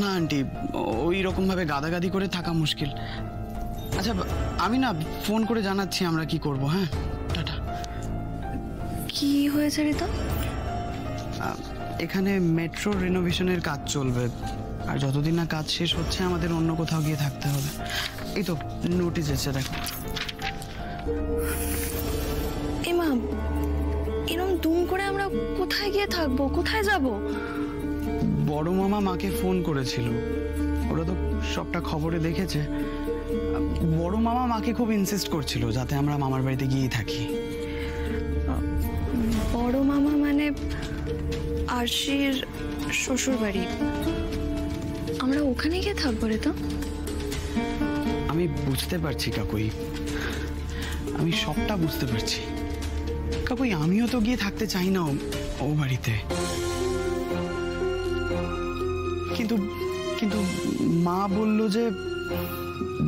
না আন্টি, ওই রকমভাবে গাদাগাদি করে থাকা মুশকিল। আচ্ছা, আমি না ফোন করে জানাচ্ছি আমরা কি করব। হ্যাঁ, টাটা। কি হয়েছে রে? তো এখানে মেট্রো রিনোভেশনের কাজ চলবে, আর যতদিন না কাজ শেষ হচ্ছে আমাদের অন্য কোথাও গিয়ে থাকতে হবে। এই তো নোটিশ এসেছে, দেখো। এমা, এরকম দুম করে আমরা কোথায় গিয়ে থাকবো? কোথায় যাব? বড় মামা মাকে ফোন করেছিল, ওরা তো সবটা খবরে দেখেছে। বড় মামা মাকে খুব ইনসিস্ট করছিল যাতে আমরা মামার বাড়িতে গিয়েই থাকি। বড় মামা মানে আরশির শ্বশুর বাড়ি? আমরা ওখানে গিয়ে থাকবো রে? তো আমি বুঝতে পারছি কাকুই, আমি সবটা বুঝতে পারছি কাকুই। আমিও তো গিয়ে থাকতে চাই না ও বাড়িতে, কিন্তু কিন্তু মা বলল যে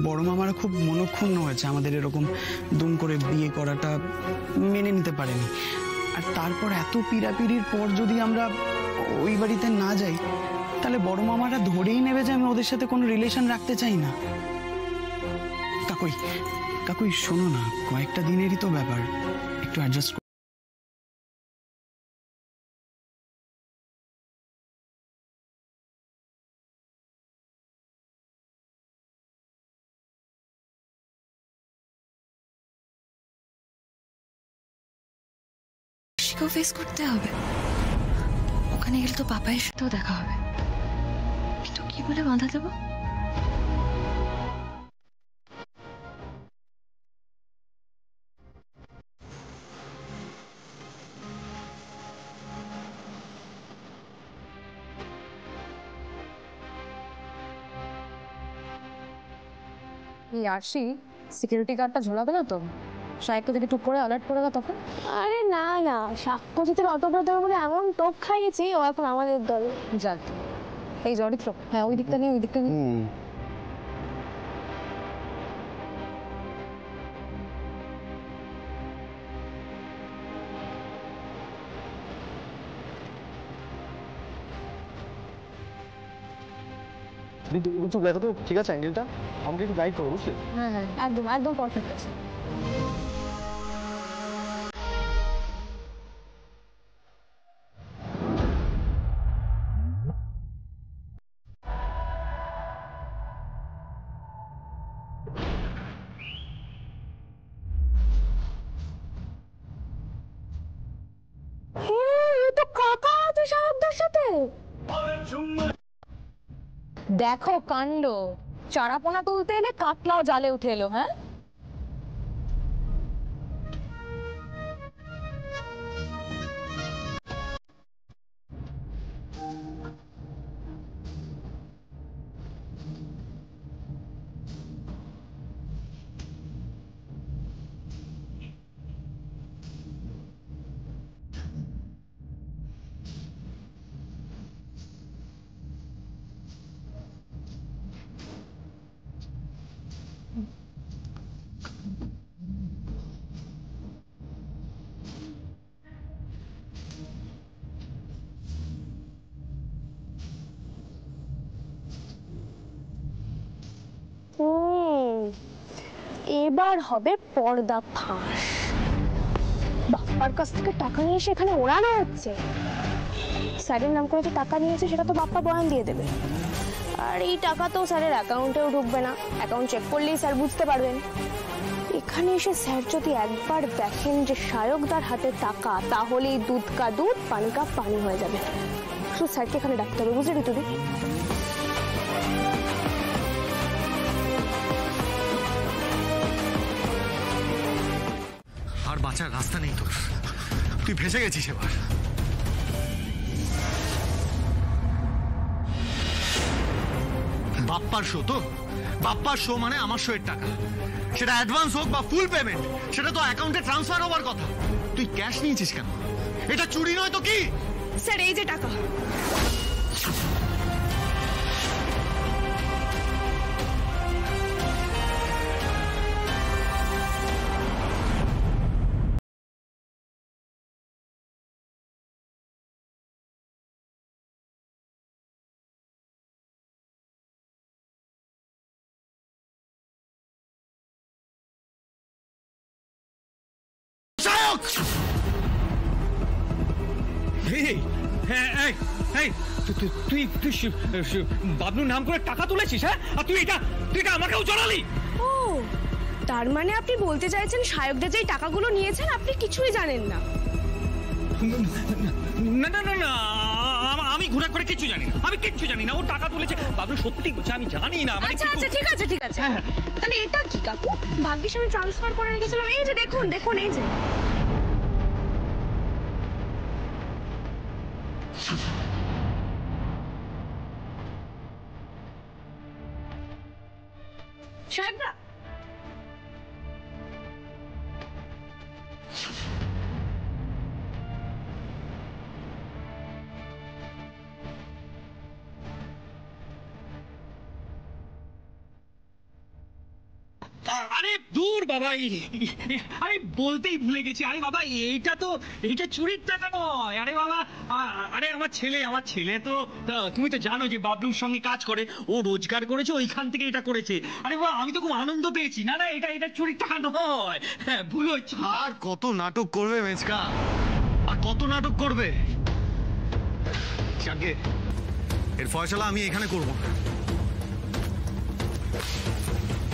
বড় মামারা খুব মনক্ষুণ্ণ হয়েছে আমাদের এরকম দুম করে বিয়ে করাটা, মেনে নিতে পারেনি। আর তারপর এত পিড়াপিড়ির পর যদি আমরা ওই বাড়িতে না যাই, তাহলে বড় মামারা ধরেই নেবে যে আমি ওদের সাথে কোনো রিলেশন রাখতে চাই না। কাকুই কাকুই শোনো না, কয়েকটা দিনেরই তো ব্যাপার, একটু অ্যাডজাস্ট। সেটাও ফেস করতে হবে। ওখানে গেলে তো পাপাইয়ের সাথেও দেখা হবে, কিন্তু কি বলে বাধা দেবো? এই আরশি, সিকিউরিটি গার্ডটা ঝোলাবে না তো? সাহেবকে যদি টুক করে অ্যালার্ট করে দাও তখন? আরে না না, সাক্ষ্যজিতের অটোগ্রাফের বলে এমন টোপ খাইয়েছি, ও এখন আমাদের দলে। যাক, এই চরিত্র। হ্যাঁ, ওই দিকটা নিয়ে, ওই দিকটা নিয়ে। দেখো তো ঠিক আছে অ্যাঙ্গেলটা, আমাকে একটু গাইড করো, বুঝলে? হ্যাঁ হ্যাঁ, একদম একদম পারফেক্ট আছে। দেখো কাণ্ড, চারাপোনা তুলতে এলে কাতলাও জালে উঠে এলো। হ্যাঁ, এবার হবে পর্দা ফাঁস। বাপ্পার কাছ থেকে টাকা নিয়ে এসে এখানে ওড়ানো হচ্ছে। স্যারের নাম করে যে টাকা নিয়েছে সেটা তো বাপ্পা বয়ান দিয়ে দেবে, আর এই টাকা তো স্যারের অ্যাকাউন্টেও ঢুকবে না। অ্যাকাউন্ট চেক করলেই স্যার বুঝতে পারবেন। এখানে এসে স্যার যদি একবার দেখেন যে সায়কদার হাতে টাকা, তাহলেই দুধ কা দুধ পানি কা পানি হয়ে যাবে। শুধু স্যারকে এখানে ডাকতে হবে, বুঝলি তুই? আর বাঁচার রাস্তা নেই তোর, তুই ভেসে গেছিস এবার। বাপ্পার শো তো, বাপ্পার শো মানে আমার শো এর টাকা, সেটা অ্যাডভান্স হোক বা ফুল পেমেন্ট, সেটা তো অ্যাকাউন্টে ট্রান্সফার হবার কথা। তুই ক্যাশ নিয়েছিস কেন? এটা চুরি নয় তো কি? স্যার, এই যে টাকা। তুই বাবলুর নাম করে টাকা তুলেছিস, হ্যাঁ? আর তুই এটা আমাকেও জানালি? ও, তার মানে আপনি বলতে চাইছেন সায়কদা যেই টাকাগুলো নিয়েছেন আপনি কিছুই জানেন না? না না না না, আমি ঘুরে করে কিচ্ছু জানি না, আমি কিচ্ছু জানি না। ও টাকা তুলেছে, বাবলু সত্যি বলছে, আমি জানি না। আচ্ছা আচ্ছা, ঠিক আছে ঠিক আছে। তাহলে এটা কি কাকু? ভাগ্যিস আমি ট্রান্সফার করে রেখেছিলাম। এই যে দেখুন দেখুন, এই যে সাহেবরা, আরে দূর বাবা, আরে বলতেই ভুলে গেছি। আরে বাবা, এইটা চুরির টাকা নয়। আরে বাবা, আরে আমার ছেলে তো, তুমি তো জানো যে বাবলুর সঙ্গে কাজ করে, ও রোজগার করেছে, ওইখান থেকে এটা করেছে। আরে বাবা, আমি তো খুব আনন্দ পেয়েছি। না না, এটা চুরির টাকা নয়। হ্যাঁ, ভুল হচ্ছে। আর কত নাটক করবে মেজকা, আর কত নাটক করবে? যাকে এর ফয়সালা আমি এখানে করব না,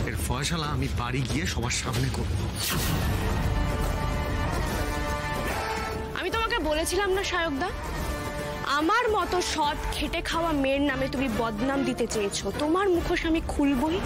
এর ফয়সালা আমি বাড়ি গিয়ে সবার সামনে করব। আমি তোমাকে বলেছিলাম না সায়কদা, আমার মতো সৎ খেটে খাওয়া মেয়ের নামে তুমি বদনাম দিতে চেয়েছো, তোমার মুখোশ আমি খুলবই।